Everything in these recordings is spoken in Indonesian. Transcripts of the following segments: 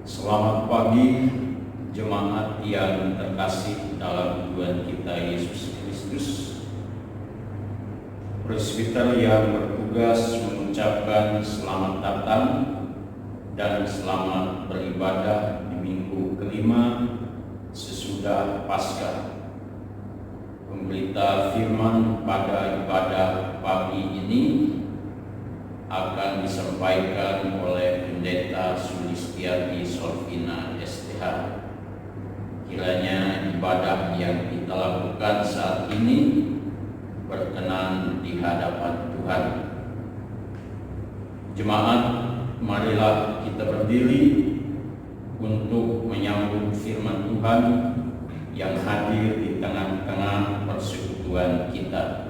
Selamat pagi, jemaat yang terkasih dalam Tuhan kita Yesus Kristus. Presbiter yang bertugas mengucapkan selamat datang dan selamat beribadah di minggu kelima sesudah Paskah. Pemberita firman pada ibadah pagi ini akan disampaikan oleh Pendeta Sulistiati Solvina STH. Kiranya ibadah yang kita lakukan saat ini berkenan di hadapan Tuhan. Jemaat, marilah kita berdiri untuk menyambut firman Tuhan yang hadir di tengah-tengah persekutuan kita.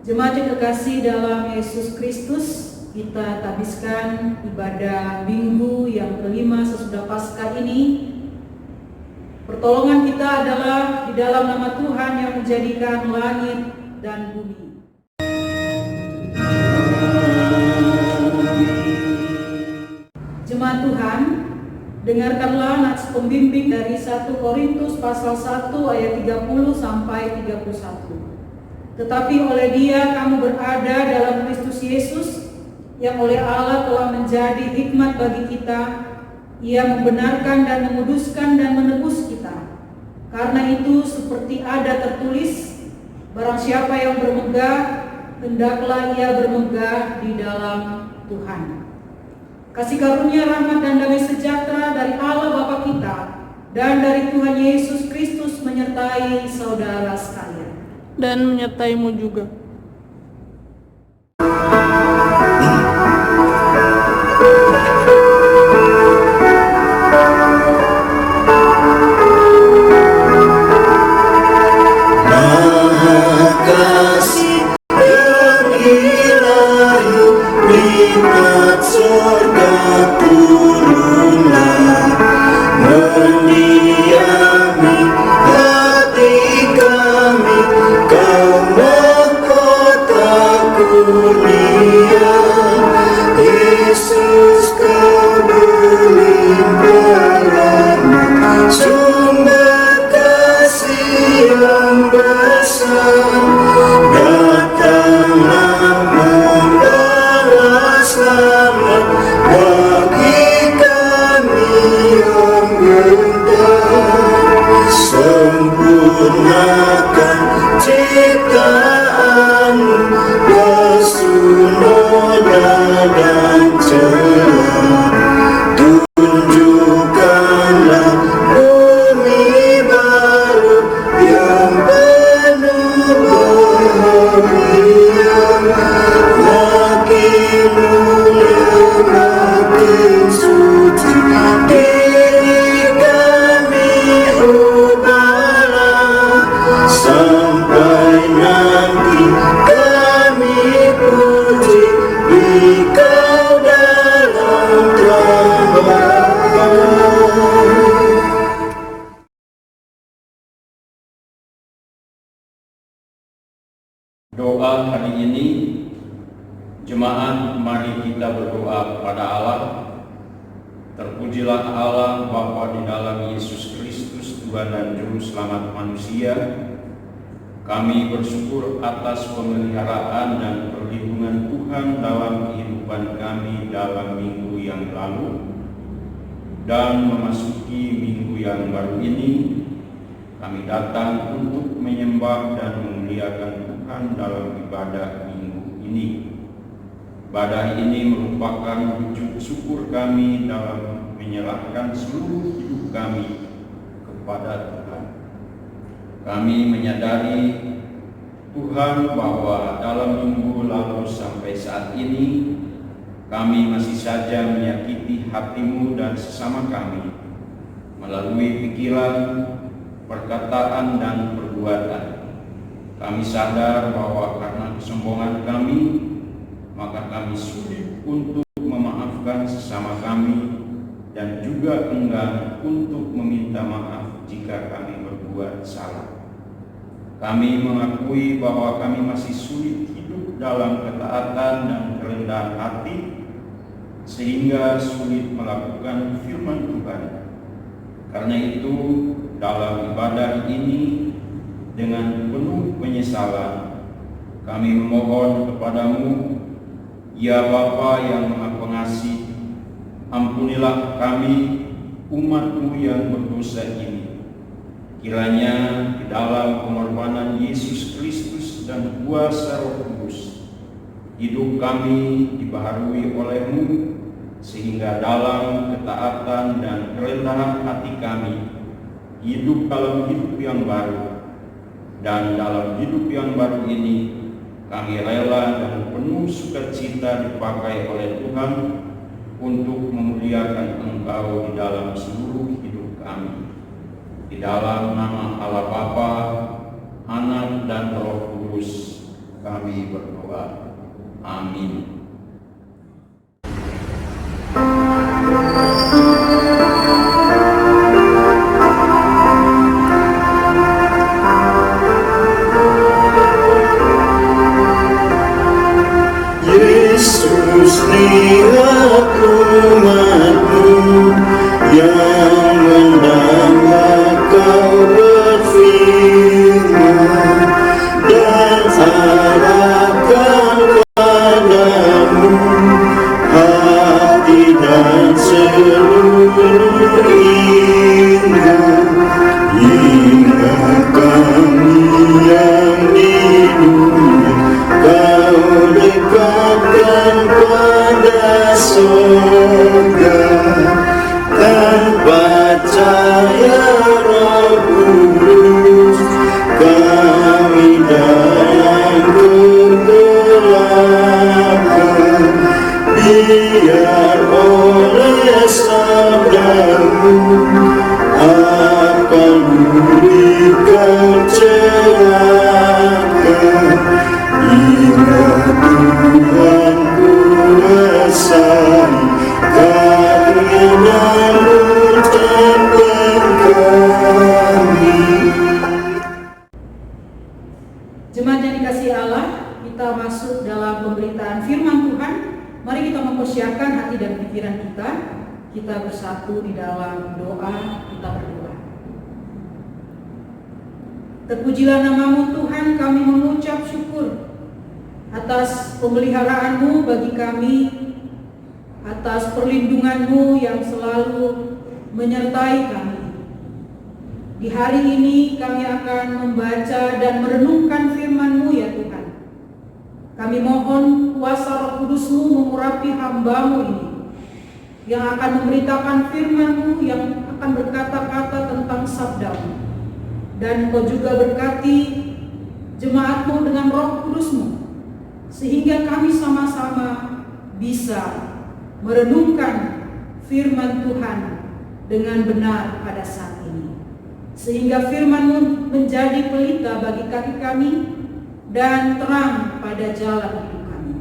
Jemaat yang terkasih dalam Yesus Kristus, kita habiskan ibadah minggu yang kelima sesudah Paskah ini. Pertolongan kita adalah di dalam nama Tuhan yang menjadikan langit dan bumi. Jemaat Tuhan, dengarkanlah nats pembimbing dari 1 Korintus pasal 1 ayat 30 sampai 31. Tetapi oleh Dia kamu berada dalam Kristus Yesus, yang oleh Allah telah menjadi hikmat bagi kita. Ia membenarkan dan menguduskan dan menebus kita. Karena itu seperti ada tertulis, barang siapa yang bermegah, hendaklah ia bermegah di dalam Tuhan. Kasih karunia, rahmat dan damai sejahtera dari Allah Bapa kita dan dari Tuhan Yesus Kristus menyertai saudara sekalian. Dan menyertaimu juga. Kasih yang ilahi, nikmat surga turunlah, mendiami hati kami, kau Doa hari ini, jemaat, mari kita berdoa kepada Allah. Terpujilah Allah Bapa di dalam Yesus Kristus, Tuhan dan Juru Selamat manusia. Kami bersyukur atas pemeliharaan dan perlindungan Tuhan dalam kehidupan kami dalam minggu yang lalu. Dan memasuki minggu yang baru ini, kami datang untuk menyembah dan memuliakan Tuhan dalam ibadah minggu ini. Ibadah ini merupakan wujud syukur kami dalam menyerahkan seluruh hidup kami kepada Tuhan. Kami menyadari Tuhan bahwa dalam minggu lalu sampai saat ini kami masih saja menyakiti hati-Mu dan sesama kami melalui pikiran, perkataan, dan perbuatan. Kami sadar bahwa karena kesombongan kami, maka kami sulit untuk memaafkan sesama kami dan juga enggan untuk meminta maaf jika kami berbuat salah. Kami mengakui bahwa kami masih sulit hidup dalam ketaatan dan kerendahan hati, sehingga sulit melakukan firman Tuhan. Karena itu, dalam ibadah ini, dengan penuh penyesalan, kami memohon kepadamu, ya Bapa yang Maha Pengasih, ampunilah kami, umat-Mu yang berdosa ini. Kiranya di dalam pengorbanan Yesus Kristus dan kuasa Roh Kudus, hidup kami dibaharui oleh-Mu, sehingga dalam ketaatan dan kerendahan hati kami hidup dalam hidup yang baru. Dan dalam hidup yang baru ini, kami rela dan penuh sukacita dipakai oleh Tuhan untuk memuliakan Engkau di dalam seluruh hidup kami. Di dalam nama Allah Bapa, Anak, dan Roh Kudus, kami berdoa. Amin. Yesus, lihat umat-Mu yang mendengar Kau berfirman dan arahkan padamu hati dan seluruh iman. Ingat kami yang di dunia, Kau dekatkan pada surga. Tanpa cahaya Roh Kudus, kami dalam kegelapan. Biar oleh sabda-Mu akan berikan cahaya. Ingat Tuhan kuasai karya dan ucapan kami. Jemaat yang dikasihi Allah, kita masuk dalam pemberitaan firman Tuhan. Mari kita mempersiapkan hati dan pikiran kita. Kita bersatu di dalam doa, kita berdoa. Terpujilah nama-Mu Tuhan, kami mengucap syukur atas pemeliharaan-Mu bagi kami, atas perlindungan-Mu yang selalu menyertai kami. Di hari ini kami akan membaca dan merenungkan firman-Mu ya Tuhan. Kami mohon kuasa Roh Kudus-Mu mengurapi hamba-Mu ini, yang akan memberitakan firman-Mu, yang akan berkata-kata tentang sabda-Mu. Dan Kau juga berkati jemaat-Mu dengan Roh Kudus-Mu, sehingga kami sama-sama bisa merenungkan firman Tuhan dengan benar pada saat ini. Sehingga firman-Mu menjadi pelita bagi kaki kami dan terang pada jalan hidup kami.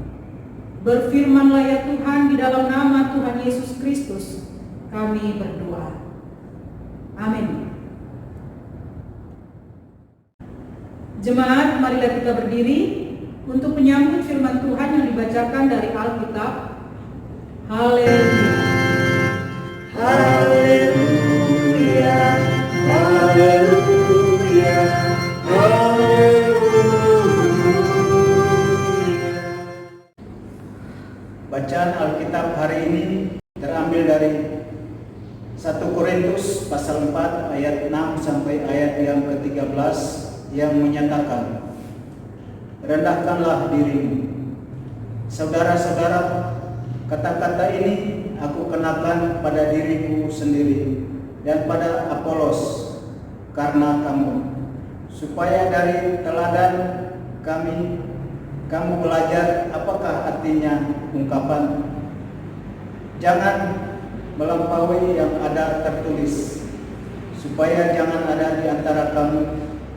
Berfirmanlah ya Tuhan, di dalam nama Tuhan Yesus Kristus kami berdoa. Amin. Jemaat, marilah kita berdiri. untuk menyambut firman Tuhan yang dibacakan dari Alkitab. Haleluya. Haleluya, haleluya, haleluya. Bacaan Alkitab hari ini terambil dari 1 Korintus pasal 4 ayat 6 sampai ayat yang ke-13 yang menyatakan, rendahkanlah dirimu. Saudara-saudara, kata-kata ini aku kenakan pada diriku sendiri dan pada Apolos karena kamu, supaya dari teladan kami kamu belajar apakah artinya ungkapan jangan melampaui yang ada tertulis, supaya jangan ada di antara kamu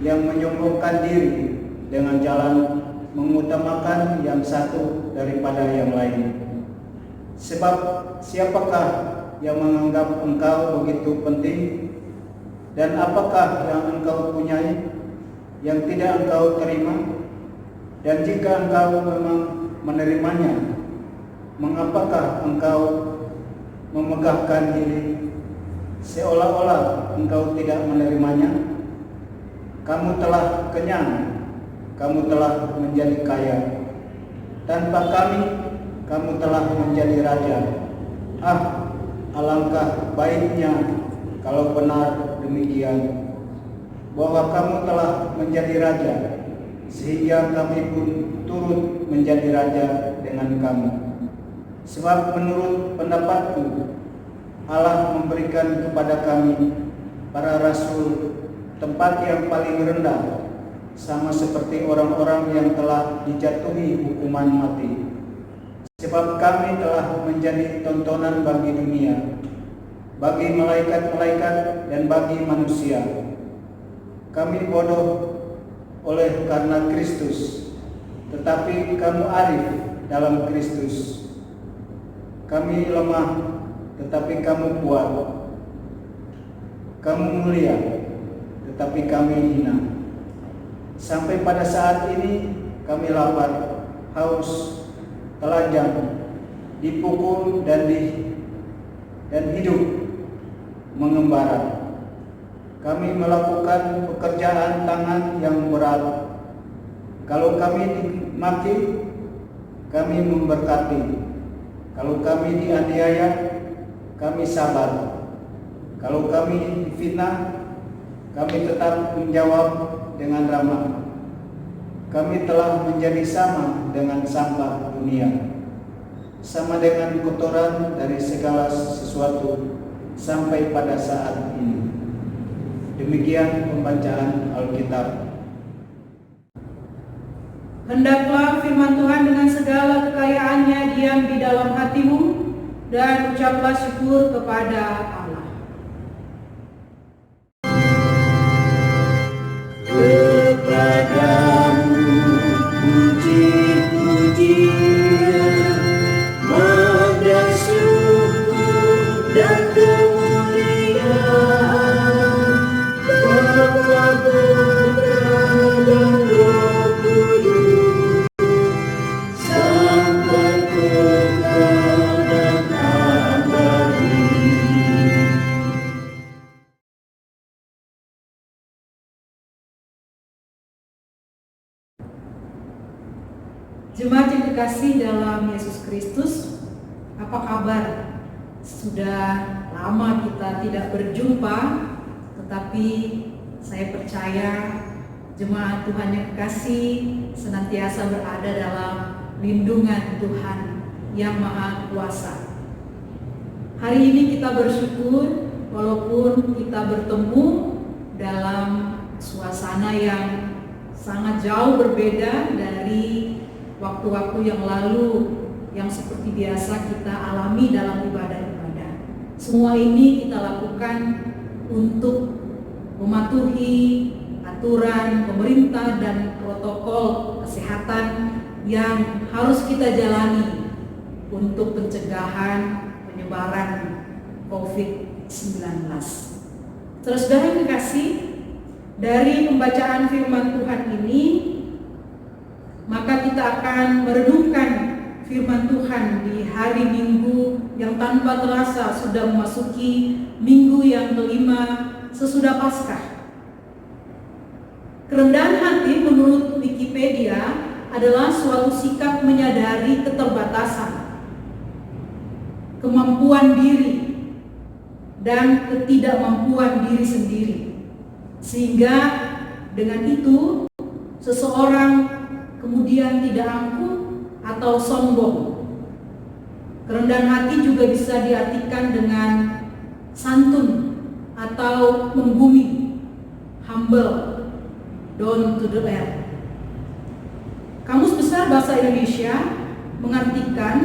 yang menyombongkan diri dengan jalan mengutamakan yang satu daripada yang lain. Sebab siapakah yang menganggap engkau begitu penting, dan apakah yang engkau punyai yang tidak engkau terima? Dan jika engkau memang menerimanya, mengapakah engkau memegahkan diri seolah-olah engkau tidak menerimanya? Kamu telah kenyang, kamu telah menjadi kaya. Tanpa kami, kamu telah menjadi raja. Ah, alangkah baiknya kalau benar demikian, bahwa kamu telah menjadi raja, sehingga kami pun turut menjadi raja dengan kamu. Sebab menurut pendapatku, Allah memberikan kepada kami, para rasul, tempat yang paling rendah, sama seperti orang-orang yang telah dijatuhi hukuman mati. Sebab kami telah menjadi tontonan bagi dunia, bagi malaikat-malaikat dan bagi manusia. Kami bodoh oleh karena Kristus, tetapi kamu arif dalam Kristus. Kami lemah, tetapi kamu kuat. Kamu mulia, tetapi kami hina. Sampai pada saat ini kami lapar, haus, telanjang, dipukul dan hidup mengembara. Kami melakukan pekerjaan tangan yang berat. Kalau kami dimaki, kami memberkati. Kalau kami dianiaya, kami sabar. Kalau kami difitnah, kami tetap menjawab dengan ramah. Kami telah menjadi sama dengan sampah dunia, sama dengan kotoran dari segala sesuatu sampai pada saat ini. Demikian pembacaan Alkitab. Hendaklah firman Tuhan dengan segala kekayaannya diam di dalam hatimu, dan ucaplah syukur kepada Allah. Kepadamu puji-pujian, mada syukur dan kemuliaan, Bapa, Putra dan Roh Kudus, sampai kekal dan abadi. Jemaat yang dikasih dalam Yesus Kristus, apa kabar? Sudah lama kita tidak berjumpa, tetapi saya percaya jemaat Tuhan yang kekasih senantiasa berada dalam lindungan Tuhan yang Maha Kuasa. Hari ini kita bersyukur walaupun kita bertemu dalam suasana yang sangat jauh berbeda dari waktu-waktu yang lalu yang seperti biasa kita alami dalam ibadah-ibadah. Semua ini kita lakukan untuk mematuhi aturan pemerintah dan protokol kesehatan yang harus kita jalani untuk pencegahan penyebaran COVID-19. Saudara yang dikasih, dari pembacaan firman Tuhan ini maka kita akan merenungkan firman Tuhan di hari Minggu yang tanpa terasa sudah memasuki minggu yang kelima sesudah Paskah. Kerendahan hati menurut Wikipedia adalah suatu sikap menyadari keterbatasan, kemampuan diri, dan ketidakmampuan diri sendiri. Sehingga dengan itu seseorang kemudian tidak angkuh atau sombong. Kerendahan hati juga bisa diartikan dengan santun atau membumi, humble, down to the earth. Kamus Besar Bahasa Indonesia mengartikan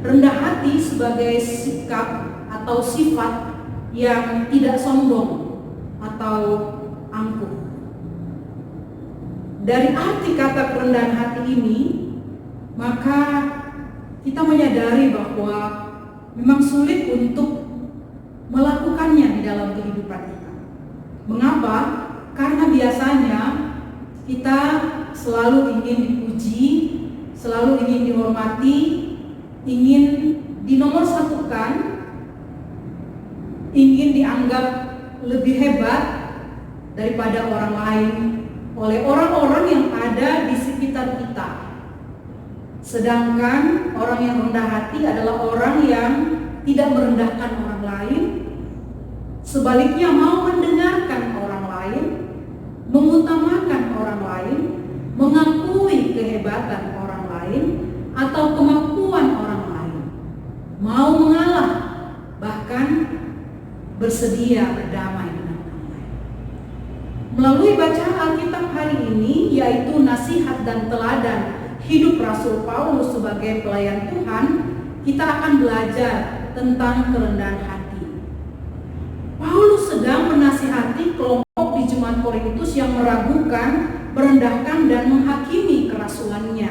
rendah hati sebagai sikap atau sifat yang tidak sombong atau angkuh. Dari arti kata kerendahan hati ini, maka kita menyadari bahwa memang sulit untuk melakukannya di dalam kehidupan kita. Mengapa? Karena biasanya kita selalu ingin dipuji, selalu ingin dihormati, ingin dinomorsatukan, ingin dianggap lebih hebat daripada orang lain oleh orang-orang yang ada di sekitar kita. Sedangkan orang yang rendah hati adalah orang yang tidak merendahkan orang lain, sebaliknya mau mendengarkan orang lain, mengutamakan orang lain, mengakui kehebatan orang lain atau kemampuan orang lain, mau mengalah, bahkan bersedia berdamai dengan orang lain. Melalui bacaan Alkitab hari ini, yaitu nasihat dan teladan hidup Rasul Paulus sebagai pelayan Tuhan, kita akan belajar tentang kerendahan hati. Paulus sedang menasihati kelompok di jemaat Korintus yang meragukan, merendahkan, dan menghakimi kerasulannya.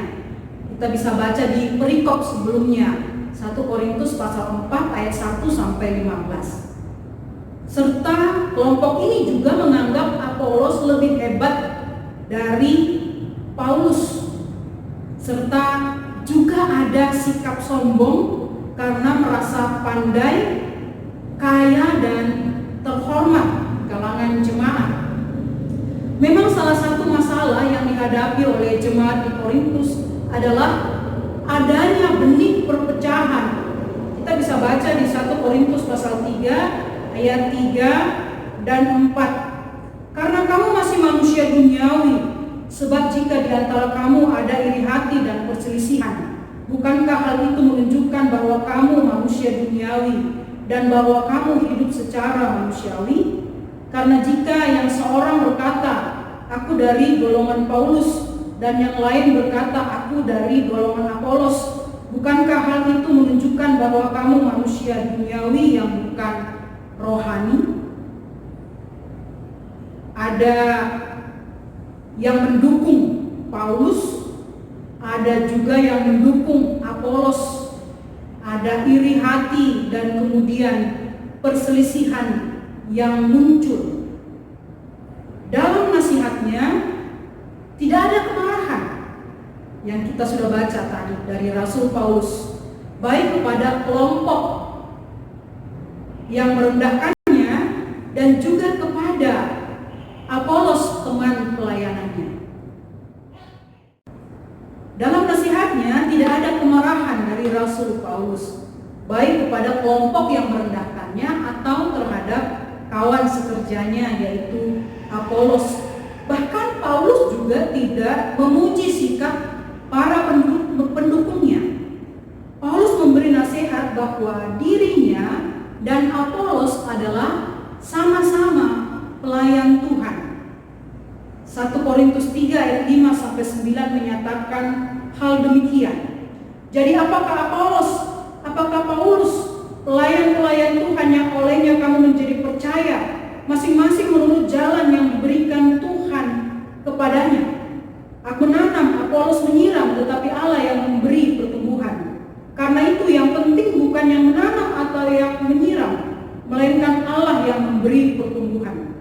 Kita bisa baca di perikop sebelumnya, 1 Korintus pasal 4 ayat 1 sampai 15. Serta kelompok ini juga menganggap Apolos lebih hebat dari Paulus, serta juga ada sikap sombong karena merasa pandai, kaya, dan terhormat kalangan jemaat. Memang salah satu masalah yang dihadapi oleh jemaat di Korintus adalah adanya benih perpecahan. Kita bisa baca di 1 Korintus pasal 3 ayat 3 dan 4. Karena kamu masih manusia duniawi, sebab jika di antara kamu ada iri hati dan perselisihan, bukankah hal itu menunjukkan bahwa kamu manusia duniawi dan bahwa kamu hidup secara manusiawi? Karena jika yang seorang berkata, aku dari golongan Paulus, dan yang lain berkata, aku dari golongan Apolos, bukankah hal itu menunjukkan bahwa kamu manusia duniawi yang bukan rohani? Ada yang mendukung Paulus, ada juga yang mendukung Apolos, ada iri hati dan kemudian perselisihan yang muncul. Dalam nasihatnya tidak ada kemarahan yang kita sudah baca tadi dari Rasul Paulus, baik kepada kelompok yang merendahkannya dan juga kepada Apolos, teman pelayanannya. Dalam nasihatnya tidak ada kemarahan dari Rasul Paulus, baik kepada kelompok yang merendahkannya atau terhadap kawan sekerjanya yaitu Apolos. Bahkan Paulus juga tidak memuji sikap para pendukungnya. Paulus memberi nasihat bahwa dirinya dan Apolos adalah sama-sama pelayan Tuhan. 1 Korintus 3 ayat 5 sampai 9 menyatakan hal demikian. Jadi apakah Apolos, apakah Paulus pelayan-pelayan Tuhan yang olehnya kamu menjadi percaya, masing-masing menurut jalan yang diberikan Tuhan kepadanya? Aku menanam, Apolos menyiram, tetapi Allah yang memberi pertumbuhan. Karena itu yang penting bukan yang menanam atau yang menyiram, melainkan Allah yang memberi pertumbuhan.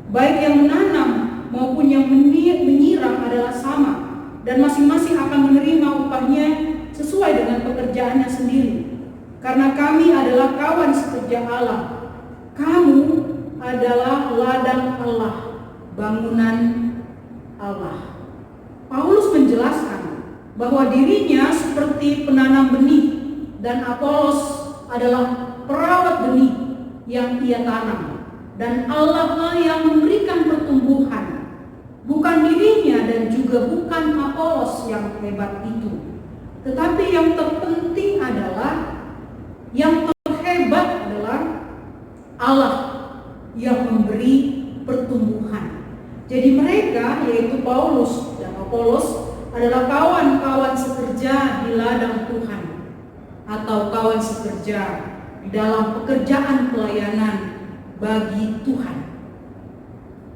Baik yang menanam maupun yang menyiram adalah sama, dan masing-masing akan menerima upahnya sesuai dengan pekerjaannya sendiri. Karena kami adalah kawan sekerja Allah. Kamu adalah ladang Allah, bangunan Allah. Paulus menjelaskan bahwa dirinya seperti penanam benih dan Apolos adalah perawat benih yang ia tanam, dan Allah lah yang memberikan pertumbuhan, bukan dirinya dan juga bukan Apolos yang hebat itu. Tetapi yang terpenting adalah, yang terhebat adalah Allah yang memberi pertumbuhan. Jadi mereka, yaitu Paulus dan Apolos, adalah kawan-kawan sekerja di ladang Tuhan, atau kawan sekerja di dalam pekerjaan pelayanan bagi Tuhan.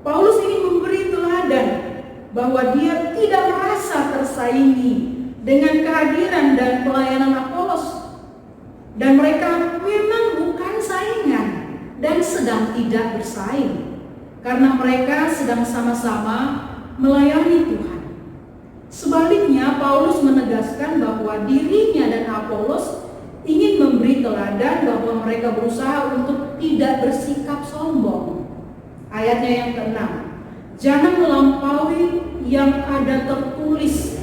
Paulus ini memberi teladan bahwa dia tidak merasa tersaingi dengan kehadiran dan pelayanan Apolos, dan mereka memang bukan saingan dan sedang tidak bersaing, karena mereka sedang sama-sama melayani Tuhan. Sebaliknya, Paulus menegaskan bahwa dirinya dan Apolos ingin memberi teladan bahwa mereka berusaha untuk tidak bersikap sombong. Ayatnya yang ke-6, jangan melampaui yang ada tertulis,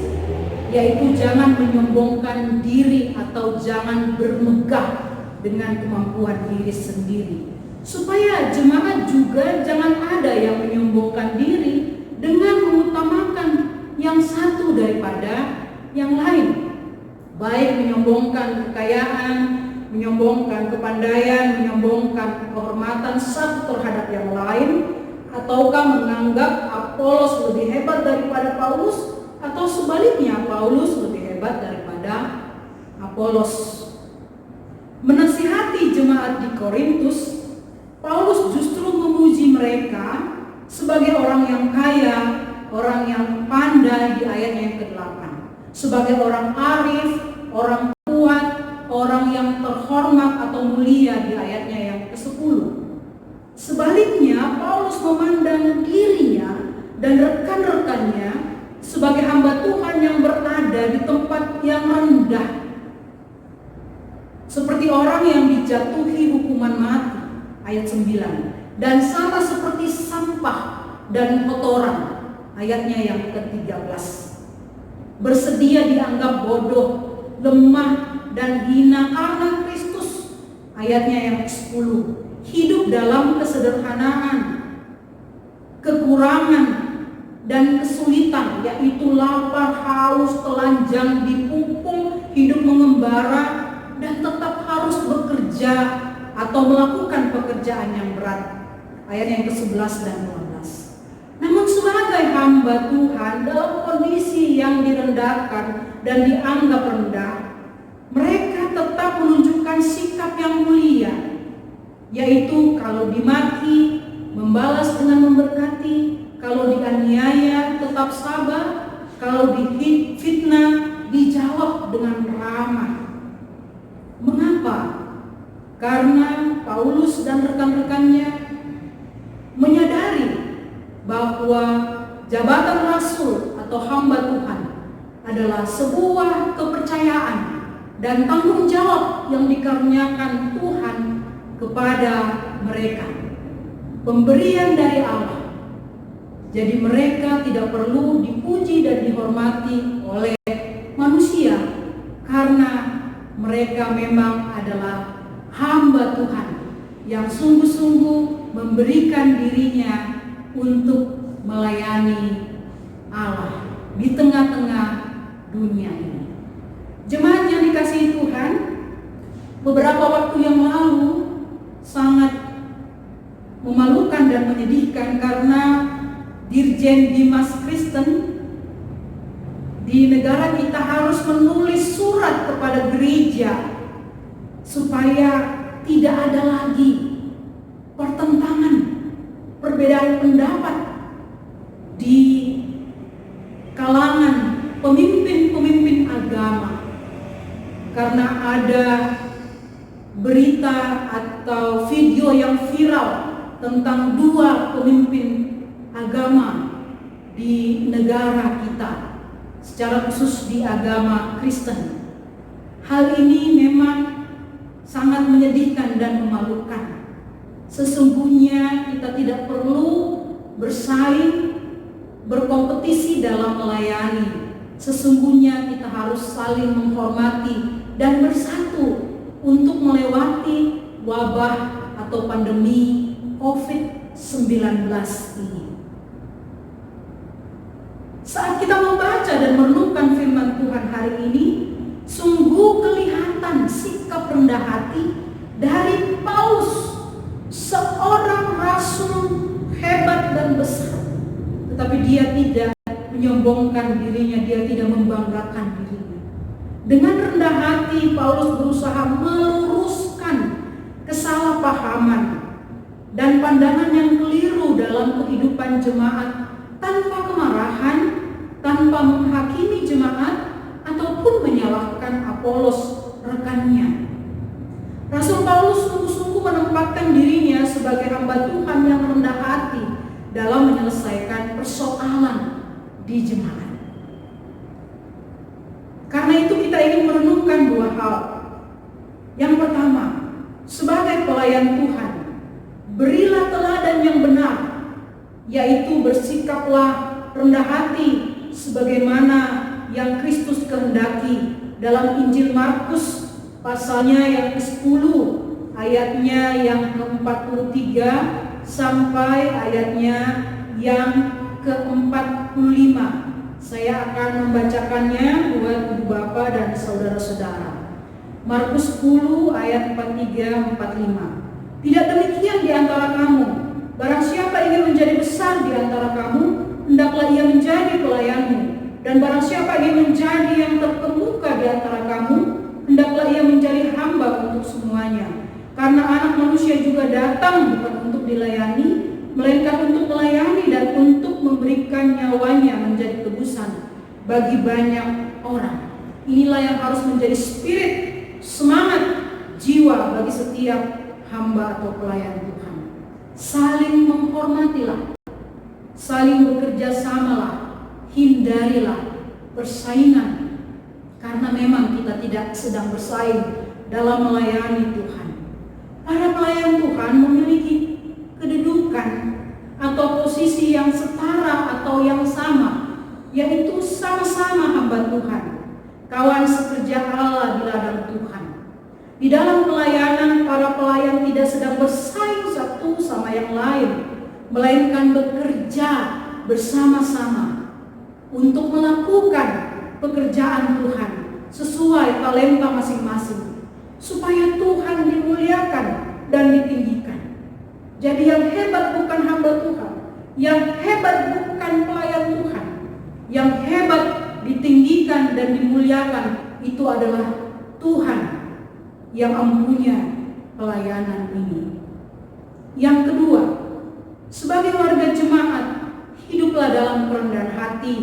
yaitu jangan menyombongkan diri atau jangan bermegah dengan kemampuan diri sendiri. Supaya jemaat juga jangan ada yang menyombongkan diri dengan mengutamakan yang satu daripada yang lain, baik menyombongkan kekayaan, menyombongkan kepandaian, menyombongkan kehormatan satu terhadap yang lain, ataukah menganggap Apolos lebih hebat daripada Paulus, atau sebaliknya Paulus lebih hebat daripada Apolos. Menasihati jemaat di Korintus, Paulus justru memuji mereka sebagai orang yang kaya, orang yang pandai di ayatnya yang ke-8, sebagai orang arif, orang kuat, orang yang terhormat atau mulia di ayatnya yang ke-10. Sebaliknya, Paulus memandang dirinya dan rekan-rekannya sebagai hamba Tuhan yang berada di tempat yang rendah, seperti orang yang dijatuhi hukuman mati, ayat 9, dan sama seperti sampah dan kotoran, ayatnya yang ke-13. Bersedia dianggap bodoh, lemah, dan hina karena Kristus, ayatnya yang ke-10. Hidup dalam kesederhanaan, kekurangan, dan kesulitan, yaitu lapar, haus, telanjang, dipupung, hidup mengembara, dan tetap harus bekerja atau melakukan pekerjaan yang berat, ayat yang ke-11 dan 12. Namun sebagai hamba Tuhan dalam kondisi yang direndahkan dan dianggap rendah, mereka tetap menunjukkan sikap yang mulia, yaitu kalau dimaki, membalas dengan memberkati, kalau dianiaya tetap sabar, kalau difitnah dijawab dengan ramah. Mengapa? Karena Paulus dan rekan-rekannya menyadari bahwa jabatan rasul atau hamba Tuhan adalah sebuah kepercayaan dan tanggung jawab yang dikaruniakan Tuhan kepada mereka, pemberian dari Allah. Jadi mereka tidak perlu dipuji dan dihormati oleh manusia, karena mereka memang adalah hamba Tuhan yang sungguh-sungguh memberikan dirinya untuk melayani Allah di tengah-tengah dunia ini. Jemaat yang dikasihi Tuhan, beberapa waktu yang lalu sangat memalukan dan menyedihkan karena Dirjen Dimas Kristen di negara kita harus menulis surat kepada gereja supaya tidak ada lagi pertentangan, perbedaan pendapat di kalangan pemimpin-pemimpin agama, karena ada berita atau video yang viral tentang dua pemimpin agama di negara kita, secara khusus di agama Kristen. Hal ini memang sangat menyedihkan dan memalukan. Sesungguhnya kita tidak perlu bersaing, berkompetisi dalam melayani. Sesungguhnya kita harus saling menghormati dan bersatu untuk melewati wabah atau pandemi COVID-19 ini. Saat kita membaca dan merenungkan firman Tuhan hari ini, sungguh kelihatan sikap rendah hati dari Paulus, seorang rasul hebat dan besar. Tetapi dia tidak menyombongkan dirinya, dia tidak membanggakan dirinya. Dengan rendah hati Paulus berusaha meluruskan kesalahpahaman dan pandangan yang keliru dalam kehidupan jemaat, tanpa kemarahan, tanpa menghakimi jemaat ataupun menyalahkan Apolos rekannya. Rasul Paulus sungguh-sungguh menempatkan dirinya sebagai hamba Tuhan yang rendah hati dalam menyelesaikan persoalan di jemaat. Karena itu kita ingin merenungkan dua hal. Yang pertama, sebagai pelayan Tuhan, berilah teladan yang benar, yaitu bersikaplah rendah hati sebagaimana yang Kristus kehendaki dalam Injil Markus pasalnya yang ke-10 ayatnya yang ke-43 sampai ayatnya yang ke-45. Saya akan membacakannya buat Ibu Bapak dan saudara-saudara. Markus 10 ayat 43-45. Tidak demikian di antara kamu. Barang siapa ingin menjadi besar di antara kamu, hendaklah ia menjadi pelayanmu. Dan barang siapa ingin menjadi yang terkemuka di antara kamu, hendaklah ia menjadi hamba untuk semuanya. Karena Anak Manusia juga datang bukan untuk dilayani, melainkan untuk melayani dan untuk memberikan nyawanya menjadi tebusan bagi banyak orang. Inilah yang harus menjadi spirit, semangat, jiwa bagi setiap hamba atau pelayan Tuhan. Saling menghormatilah, saling bekerja samalah, hindarilah persaingan, karena memang kita tidak sedang bersaing dalam melayani Tuhan. Para pelayan Tuhan memiliki kedudukan atau posisi yang setara atau yang sama, yaitu sama-sama hamba Tuhan, kawan sekerja Allah di ladang Tuhan. Di dalam pelayanan, para pelayan tidak sedang bersaing satu sama yang lain, melainkan bekerja bersama-sama untuk melakukan pekerjaan Tuhan sesuai talenta masing-masing, supaya Tuhan dimuliakan dan ditinggikan. Jadi yang hebat bukan hamba Tuhan, yang hebat bukan pelayan Tuhan, yang hebat ditinggikan dan dimuliakan itu adalah Tuhan yang mempunyai pelayanan ini. Yang kedua, sebagai warga jemaat, hiduplah dalam kerendahan hati,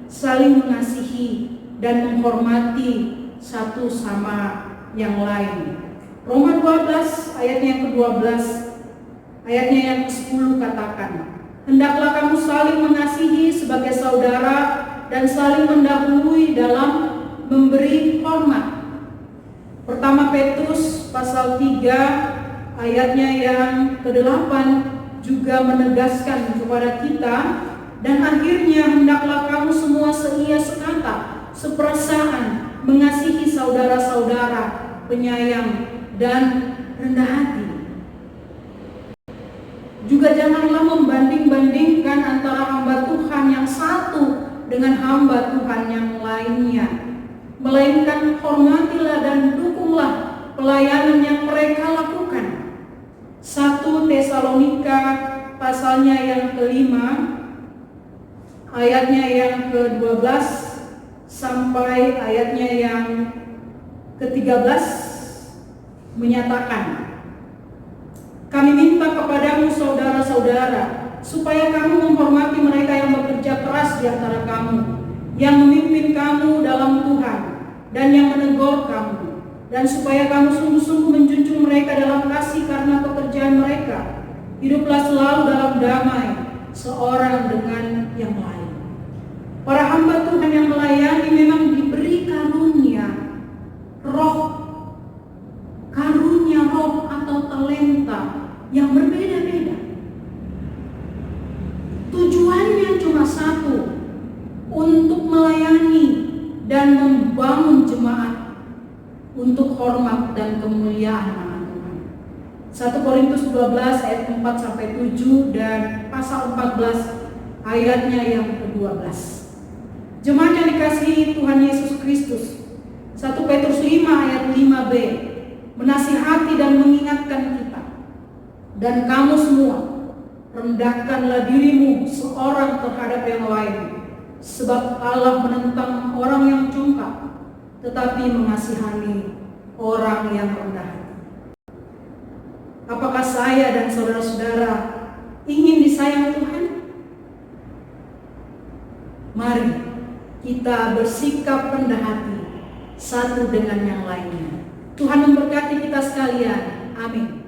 saling mengasihi dan menghormati satu sama yang lain. Roma 12 ayatnya yang ke-12, ayatnya yang ke-10 katakan, hendaklah kamu saling mengasihi sebagai saudara dan saling mendahului dalam memberi hormat. Pertama Petrus pasal 3 ayatnya yang ke-8 juga menegaskan kepada kita, dan akhirnya hendaklah kamu semua seia sekata, seperasaan, mengasihi saudara-saudara, penyayang dan rendah hati. Juga janganlah membanding-bandingkan antara hamba Tuhan yang satu dengan hamba Tuhan yang lainnya, melainkan hormatilah dan dukunglah pelayanan yang mereka lakukan. 1 Tesalonika pasalnya yang ke-5 ayatnya yang ke-12 sampai ayatnya yang ke-13 menyatakan, kami minta kepadamu saudara-saudara, supaya kamu menghormati mereka yang bekerja keras di antara kamu, yang memimpin kamu dalam Tuhan, dan yang menegur kamu, dan supaya kamu sungguh-sungguh menjunjung mereka dalam kasih karena pekerjaan mereka. Hiduplah selalu dalam damai, seorang dengan yang lain. Para hamba Tuhan yang melayani hormat dan kemuliaan nama Tuhan. 1 Korintus 12 ayat 4-7 dan pasal 14 ayatnya yang ke-12. Jemaat yang dikasihi Tuhan Yesus Kristus, 1 Petrus 5 ayat 5b, menasihati dan mengingatkan kita, dan kamu semua, rendahkanlah dirimu seorang terhadap yang lain, sebab Allah menentang orang yang congkak, tetapi mengasihani orang yang rendah hati. Apakah saya dan saudara-saudara ingin disayang Tuhan? Mari kita bersikap rendah hati satu dengan yang lainnya. Tuhan memberkati kita sekalian. Amin.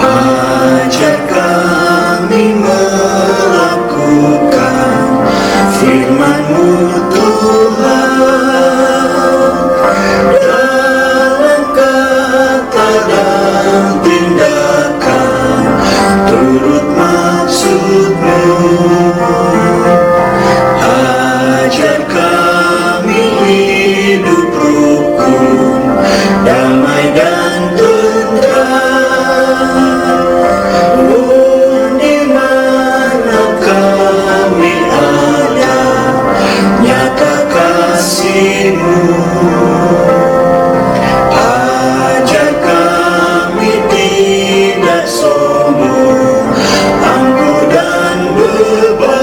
Ajar kami melakukan firman-Mu Tuhan, dalam kata dan tindakan turut maksud-Mu. Ajar kami hidup rukun, damai dan tentram, di mana kami ada, nyata kasih-Mu. Ajar kami tidak sombong, angkuh dan beban,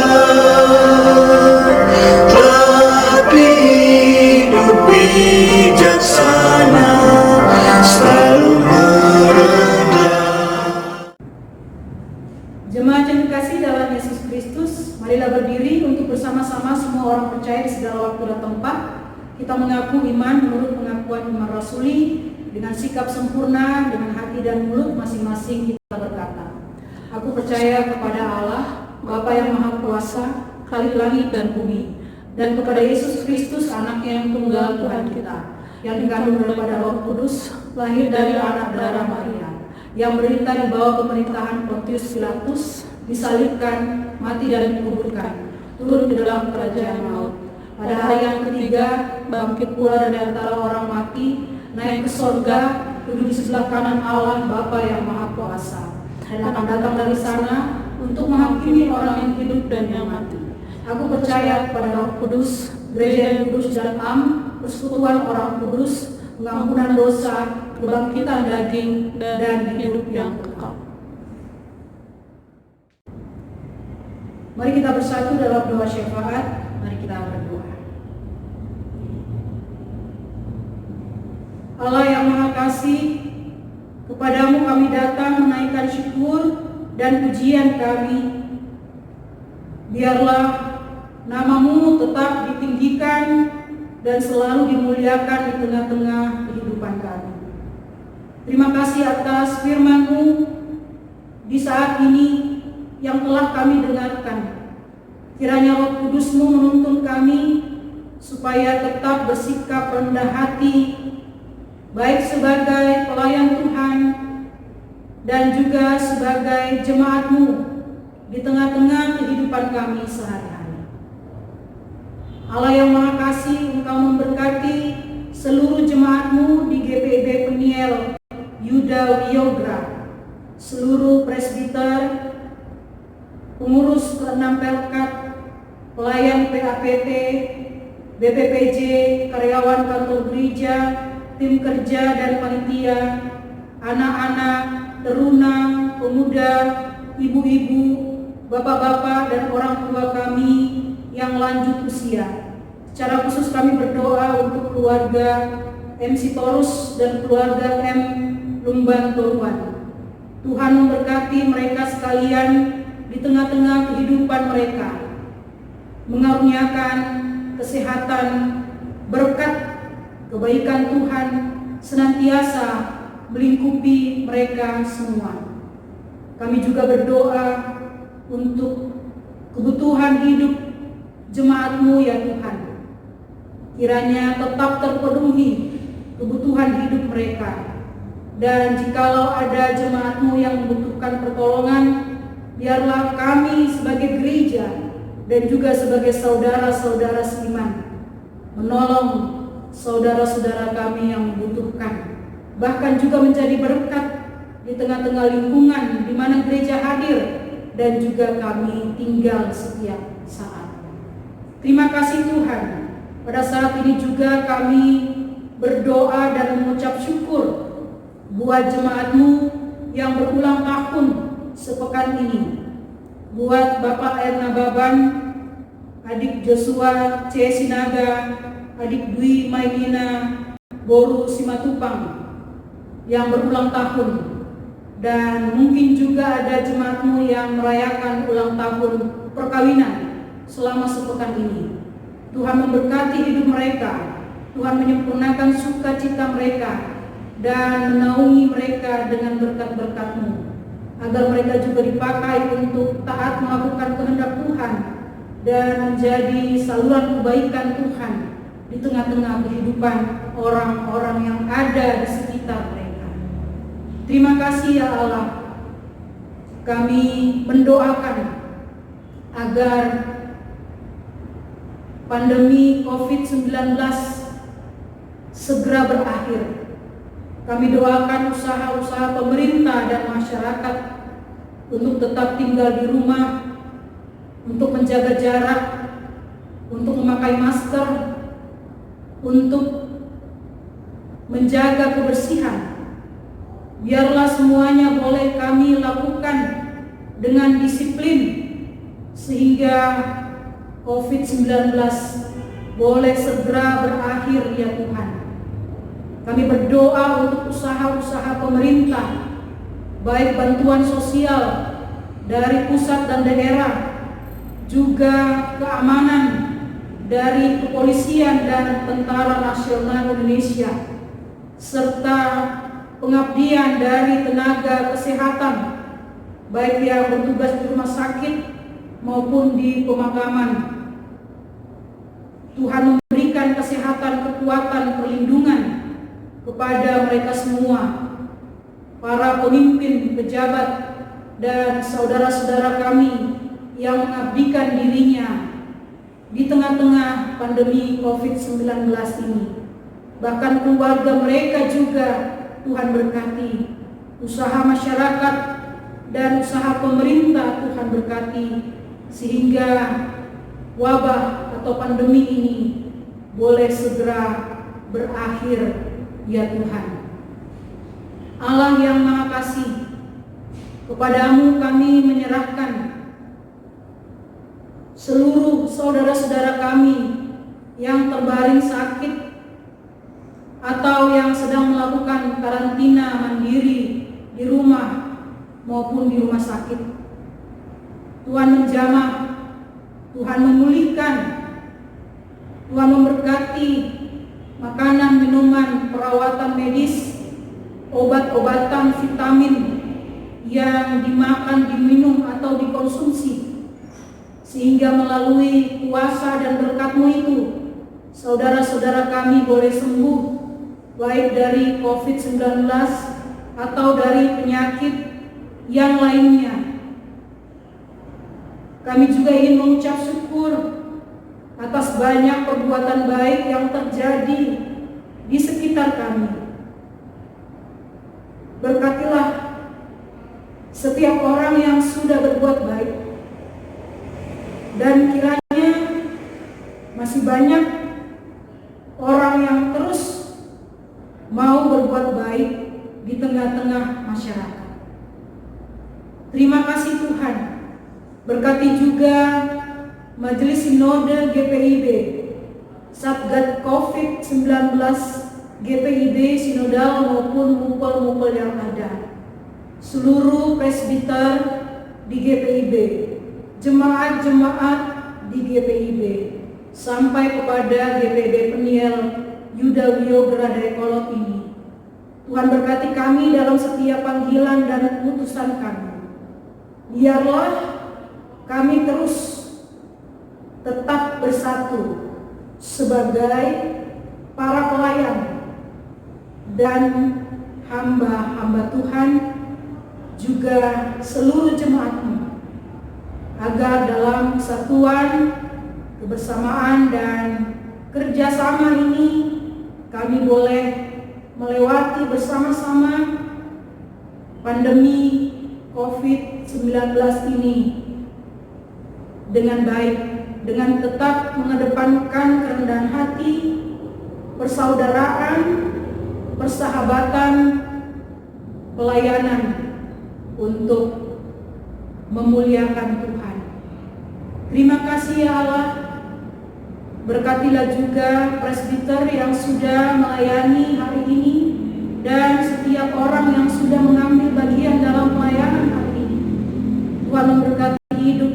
tapi hidup bijaksana, selalu merendah. Jemaat yang dikasihi dalam Yesus Kristus, marilah berdiri untuk bersama-sama semua orang percaya di segala waktu dan tempat. Kita mengaku iman menurut pengakuan iman rasuli, dengan sikap sempurna, dengan hati dan mulut masing-masing kita berkata, aku percaya kepada Allah, Bapa yang Maha Kuasa, Khalik langit dan bumi, dan kepada Yesus Kristus, anaknya yang tunggal Tuhan kita, yang dikandung daripada Roh Kudus, lahir dari anak darah Maria, yang berita di bawah pemerintahan Pontius Pilatus, disalibkan, mati dan dikuburkan, turun ke dalam kerajaan maut. Pada hari yang ketiga, bangkit pula dari antara orang mati, naik ke sorga, duduk di sebelah kanan Allah Bapa yang Maha Kuasa, dan akan datang dari sana untuk menghakimi orang yang hidup dan yang mati. Aku percaya kepada Roh Kudus, gereja yang kudus dan am, persekutuan orang kudus, pengampunan dosa, kebangkitan daging, dan hidup yang kekal. Mari kita bersatu dalam doa syafaat. Mari kita berdoa. Allah yang Maha Kasih, kepadamu kami datang menaikkan syukur dan pujian kami. Biarlah nama-Mu tetap ditinggikan dan selalu dimuliakan di tengah-tengah kehidupan kami. Terima kasih atas firman-Mu di saat ini yang telah kami dengarkan. Kiranya Roh Kudus-Mu menuntun kami supaya tetap bersikap rendah hati, baik sebagai pelayan Tuhan dan juga sebagai jemaat-Mu di tengah-tengah kehidupan kami sehari-hari. Allah yang Maha Kasih, Engkau memberkati seluruh jemaat-Mu di GPIB Peniel Yuda Wiyogra, seluruh presbiter, pengurus ke-6 Pelkat, pelayan PAPT, BPPJ, karyawan kantor gereja, tim kerja dan panitia, anak-anak, teruna, pemuda, ibu-ibu, bapak-bapak dan orang tua kami yang lanjut usia. Secara khusus kami berdoa untuk keluarga M. Sitorus dan keluarga M. Lumban Toluan. Tuhan memberkati mereka sekalian di tengah-tengah kehidupan mereka, mengaruniakan kesehatan, berkat kebaikan Tuhan senantiasa melingkupi mereka semua. Kami juga berdoa untuk kebutuhan hidup jemaat-Mu ya Tuhan. Kiranya tetap terpenuhi kebutuhan hidup mereka, Dan jikalau ada jemaat-Mu yang membutuhkan pertolongan, biarlah kami sebagai gereja dan juga sebagai saudara-saudara seiman menolong saudara-saudara kami yang membutuhkan, bahkan juga menjadi berkat di tengah-tengah lingkungan di mana gereja hadir dan juga kami tinggal setiap saat. Terima kasih Tuhan. Pada saat ini juga kami berdoa dan mengucap syukur buat jemaat-Mu yang berulang tahun sepekan ini. Buat Bapak Erna Baban, adik Joshua C. Sinaga, adik Dwi Mailina Boru Simatupang yang berulang tahun. Dan mungkin juga ada jemaat-Mu yang merayakan ulang tahun perkawinan selama sepekan ini. Tuhan memberkati hidup mereka, Tuhan menyempurnakan sukacita mereka, dan menaungi mereka dengan berkat-berkat-Mu, agar mereka juga dipakai untuk taat melakukan kehendak Tuhan dan menjadi saluran kebaikan Tuhan di tengah-tengah kehidupan orang-orang yang ada di sekitar mereka. Terima kasih ya Allah. Kami mendoakan agar pandemi COVID-19 segera berakhir. Kami doakan usaha-usaha pemerintah dan masyarakat untuk tetap tinggal di rumah, untuk menjaga jarak, untuk memakai masker, untuk menjaga kebersihan. Biarlah semuanya boleh kami lakukan dengan disiplin sehingga COVID-19 boleh segera berakhir ya Tuhan. Kami berdoa untuk usaha-usaha pemerintah, baik bantuan sosial dari pusat dan daerah, juga keamanan dari kepolisian dan Tentara Nasional Indonesia, serta pengabdian dari tenaga kesehatan, baik yang bertugas di rumah sakit maupun di pemakaman. Tuhan memberikan kesehatan, kekuatan, perlindungan kepada mereka semua, para pemimpin, pejabat, dan saudara-saudara kami yang mengabdikan dirinya di tengah-tengah pandemi COVID-19 ini. Bahkan keluarga mereka juga Tuhan berkati, usaha masyarakat dan usaha pemerintah Tuhan berkati, sehingga wabah atau pandemi ini boleh segera berakhir ya Tuhan. Allah yang Maha Kasih, kepadamu kami menyerahkan seluruh saudara-saudara kami yang terbaring sakit atau yang sedang melakukan karantina mandiri di rumah maupun di rumah sakit. Tuhan menjamah, Tuhan memulihkan, Tuhan memberkati makanan, minuman, perawatan medis, obat-obatan, vitamin yang dimakan, diminum atau dikonsumsi, sehingga melalui kuasa dan berkat-Mu itu saudara-saudara kami boleh sembuh, baik dari COVID-19 atau dari penyakit yang lainnya. Kami juga ingin mengucap syukur atas banyak perbuatan baik yang terjadi di sekitar kami. Berkatilah setiap orang yang sudah berbuat baik, dan kiranya masih banyak orang yang terus mau berbuat baik di tengah-tengah masyarakat. Terima kasih Tuhan. Berkati juga Majelis Sinode GPIB, Satgas COVID-19 GPIB Sinodal maupun ngumpul-ngumpul yang ada, seluruh presbiter di GPIB, jemaat-jemaat di GPIB, sampai kepada GPIB Peniel Yuda Wiyogra Dayakolot ini. Tuhan berkati kami dalam setiap panggilan dan utusan kami. Biarlah kami terus tetap bersatu sebagai para pelayan dan hamba-hamba Tuhan, juga seluruh jemaat-Mu, agar dalam kesatuan, kebersamaan, dan kerjasama ini kami boleh melewati bersama-sama pandemi COVID-19 ini dengan baik, dengan tetap mengedepankan kerendahan hati, persaudaraan, persahabatan, pelayanan untuk memuliakan Tuhan. Terima kasih ya Allah. Berkatilah juga presbiter yang sudah melayani hari ini dan setiap orang yang sudah mengambil bagian dalam pelayanan hari ini. Tuhan memberkati hidup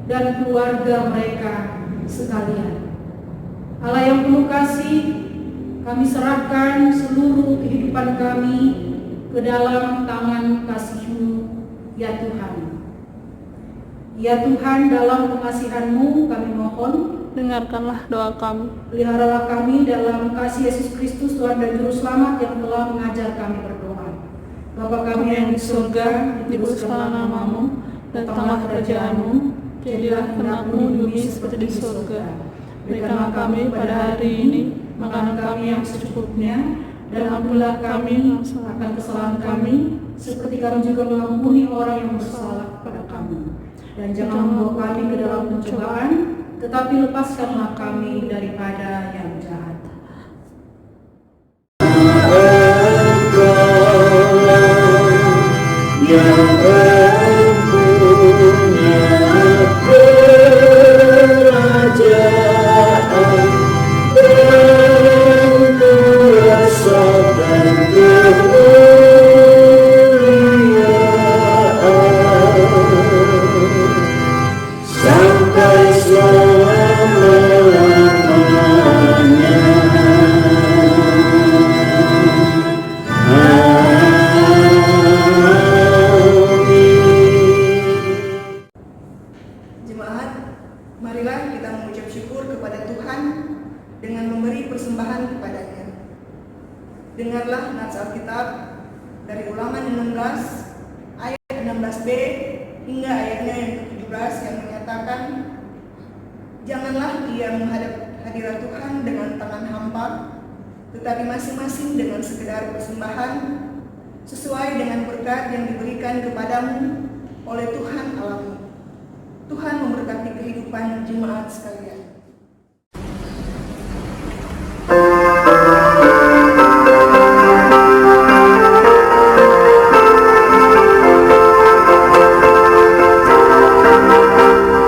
dan keluarga mereka sekalian. Allah yang penuh kasih, kami serahkan seluruh kehidupan kami ke dalam tangan kasih-Mu, ya Tuhan. Ya Tuhan, dalam pengasihan-Mu kami mohon, dengarkanlah doa kami. peliharalah kami dalam kasih Yesus Kristus, Tuhan dan Juru Selamat yang telah mengajar kami berdoa. Bapa kami yang di surga, dikuduskanlah nama-Mu, datanglah kerajaan-Mu, jadilah kehendak-Mu di bumi seperti di surga. Berikanlah kami pada hari ini makanan kami yang secukupnya, dan ampunilah kami akan kesalahan kami, seperti kami juga mengampuni orang yang bersalah kepada kami. Dan jangan membawa kami ke dalam pencobaan, tetapi lepaskanlah kami daripada yang jahat. Sampai selama-lamanya. Jemaat, marilah kita mengucap syukur kepada Tuhan dengan memberi persembahan kepadanya. Dengarlah nats Alkitab dari Ulangan 16 ayat 16b hingga ayatnya yang ke-17 yang menyatakan, janganlah ia menghadap hadirat Tuhan dengan tangan hampa, tetapi masing-masing dengan sekedar persembahan sesuai dengan berkat yang diberikan kepadamu oleh Tuhan Allahmu. Tuhan memberkati kehidupan jemaat sekalian.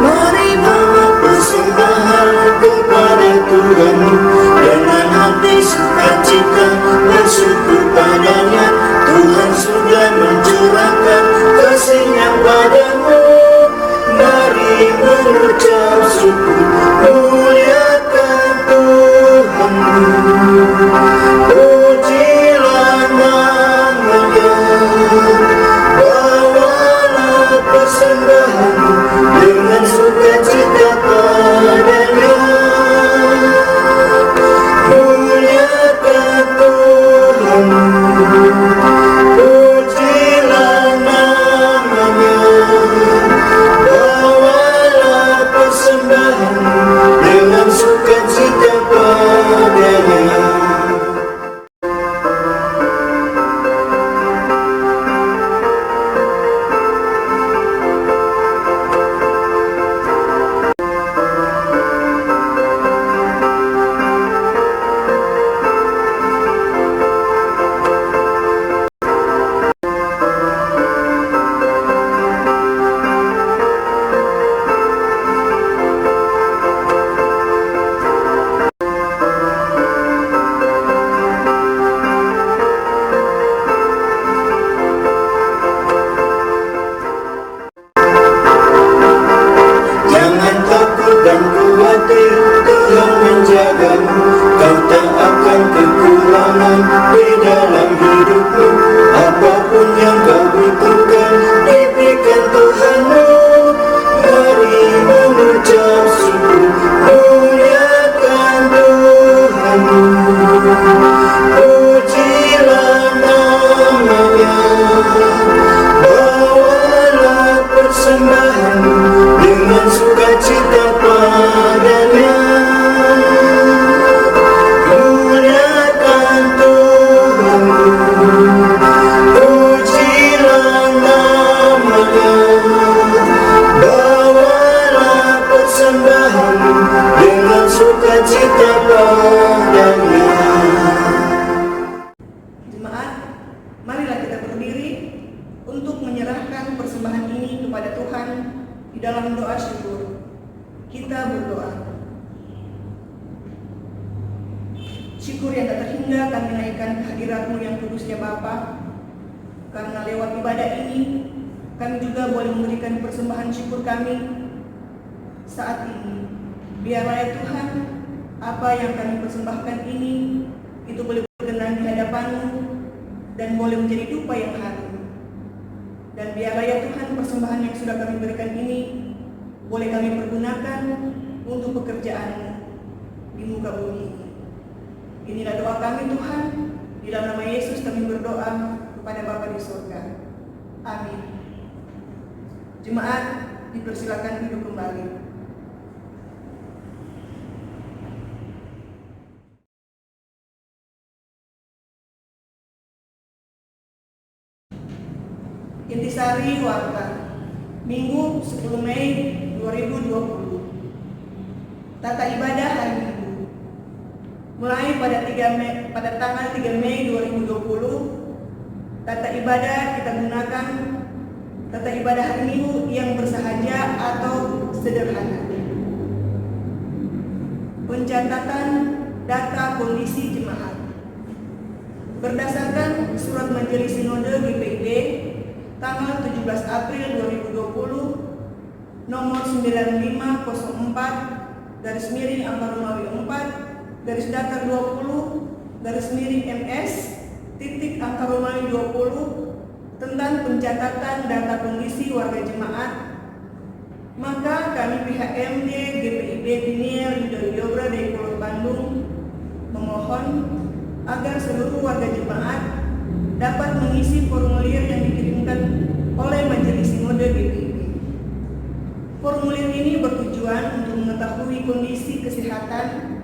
Mari bawa persembahan kepada Tuhan dengan hati sukacita, bersyukur padanya. Tuhan sudah mencurahkan kasih-Nya padamu. Mari mengucap syukur, muliakan Tuhan. Pujilah nama-Nya, bawalah persembahan dengan sukacita padanya. Muliakan Tuhan, pujilah nama-Nya, bawalah persembahan dengan sukacita padanya. Jangan takut dan khawatir, Tuhan menjagamu. Kau tak akan kekurangan di dalam hidupmu. Apapun yang kau butuhkan diberikan Tuhanmu. Mari mengucap syukur, muliakan Tuhanmu. Pujilah nama kepadanya. Jemaat, marilah kita berdiri untuk menyerahkan persembahan ini kepada Tuhan di dalam doa syukur. Kita berdoa. Syukur yang tak terhingga kami naikkan kehadirat-Mu yang kudus ya Bapa. Karena lewat ibadah ini, kami juga boleh memberikan persembahan syukur kami saat ini. Biarlah ya Tuhan, apa yang kami persembahkan ini, itu boleh berkenan di hadapan-Mu dan boleh menjadi dupa yang harum. Dan biarlah ya Tuhan, persembahan yang sudah kami berikan ini, boleh kami pergunakan untuk pekerjaan-Mu di muka bumi ini. Inilah doa kami Tuhan, di dalam nama Yesus kami berdoa kepada Bapa di surga. Amin. Jemaat, dipersilakan duduk kembali. Intisari Warta, Minggu 10 Mei 2020. Tata ibadah hari Minggu. Mulai pada tanggal 3 Mei 2020, tata ibadah kita gunakan tata ibadah hari Minggu yang bersahaja atau sederhana. Pencatatan data kondisi jemaat. Berdasarkan surat Majelis Sinode GPIB tanggal 17 April 2020 nomor 95/4-4-20/MS/MS/20 tentang pencatatan data kondisi warga jemaat, maka kami pihak MD GPIB Biniel Yudhoyogra Dayakolot Bandung memohon agar seluruh warga jemaat dapat mengisi formulir yang dikirimkan oleh Majelis Sinode GPIB. Formulir ini bertujuan untuk mengetahui kondisi kesehatan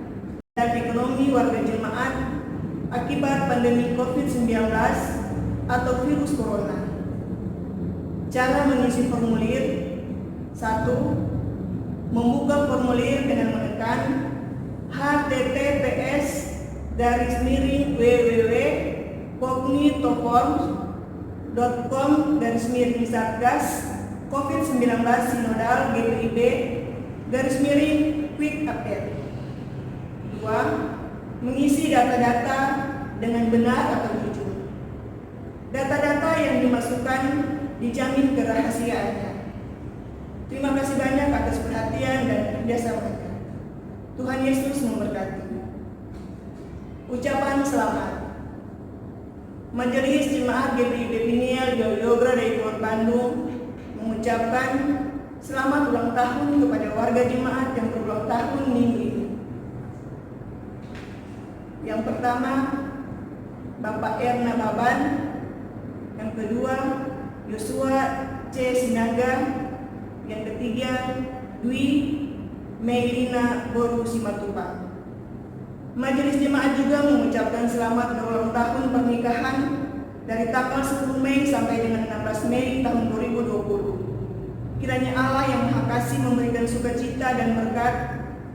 dan ekonomi warga jemaat akibat pandemi COVID-19 atau virus corona. Cara mengisi formulir: 1. Membuka formulir dengan menekan https://www.kognitoforms.com/satgas COVID-19 Sinodal GPIB _quick update. 2. Mengisi data-data dengan benar atau jujur. Data-data yang dimasukkan dijamin kerahasiaannya. Terima kasih banyak atas perhatian dan kerjasamanya. Tuhan Yesus memberkati. Ucapan selamat. Majelis Jemaat GPIB Biniel Yudhoyogra Dayakolot Bandung mengucapkan selamat ulang tahun kepada warga jemaat yang berulang tahun minggu ini. Yang pertama, Bapak Erna Baban. Yang kedua, Yosua C. Sinaga. Yang ketiga, Dwi Melina Boru Simatupang. Majelis jemaat juga mengucapkan selamat berulang tahun pernikahan dari tanggal 10 Mei sampai dengan 16 Mei tahun 2020. Kiranya Allah yang Maha Kasih memberikan sukacita dan berkat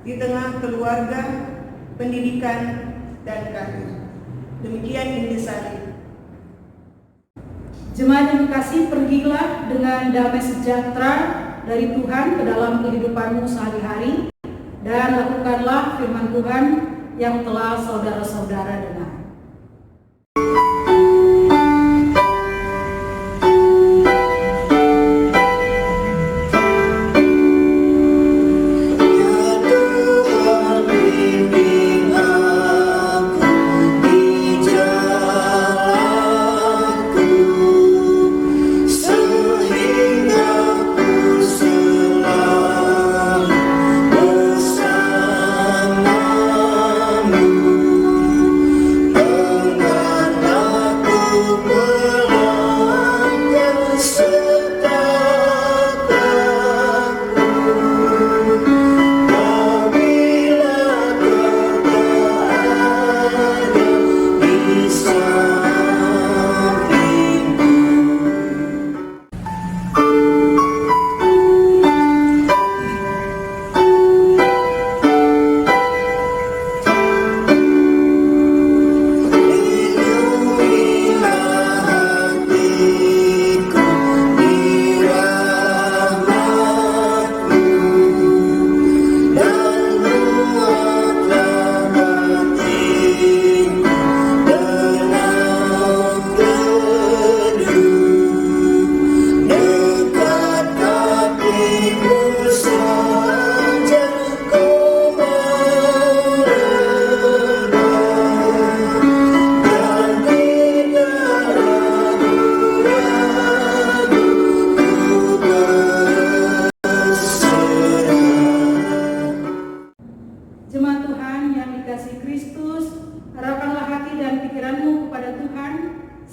di tengah keluarga, pendidikan, dan karir. Demikian intisari. Jemaat yang kekasih, pergilah dengan damai sejahtera dari Tuhan ke dalam kehidupanmu sehari-hari, dan lakukanlah firman Tuhan yang telah saudara-saudara dengar. Bersamamu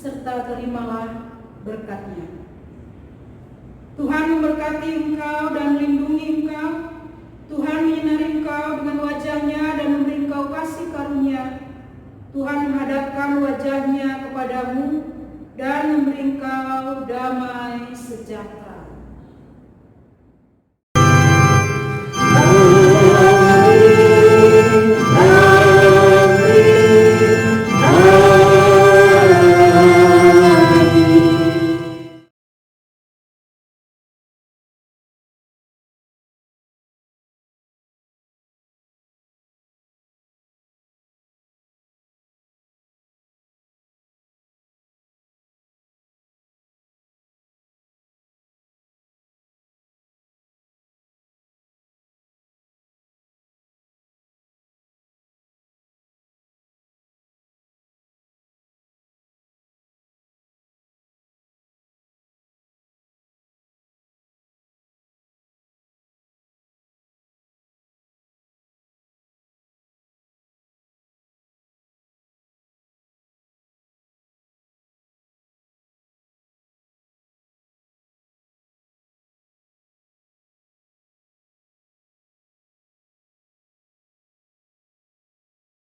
serta terimalah berkat-Nya. Tuhan memberkati engkau dan melindungi engkau. Tuhan menyinari engkau dengan wajah-Nya dan memberi engkau kasih karunia. Tuhan menghadapkan wajah-Nya kepadamu dan memberi engkau damai sejahtera.